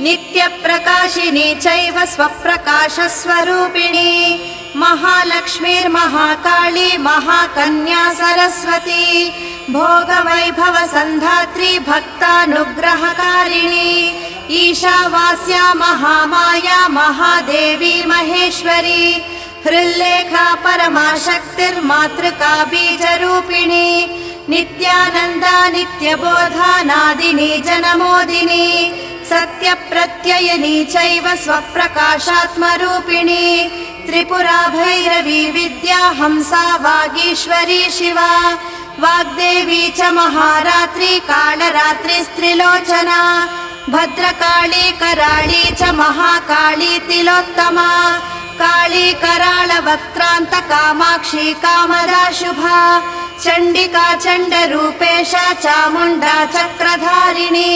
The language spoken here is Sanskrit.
नित्यप्रकाशिनी चैव स्वप्रकाशस्वरूपिणी महालक्ष्मीर्महाकाली महाकन्या सरस्वती भोगवैभवसन्धात्री भक्तानुग्रहकारिणी ईशावास्या महामाया महादेवी महेश्वरी हृल्लेखा परमाशक्तिर्मातृका बीजरूपिणी नित्यानन्दा नित्यबोधा नादिनी जनमोदिनी सत्यप्रत्ययनी चैव स्वप्रकाशात्मरूपिणी त्रिपुरा भैरवी विद्या हंसा वागीश्वरी शिवा वाग्देवी च महारात्री कालरात्रिस्त्रिलोचना भद्रकाली कराळी च महाकाली तिलोत्तमा काली कराळवक्त्रान्त कामाक्षी कामदा शुभा चण्डिका चण्डरूपेशा चामुण्डा चक्रधारिणी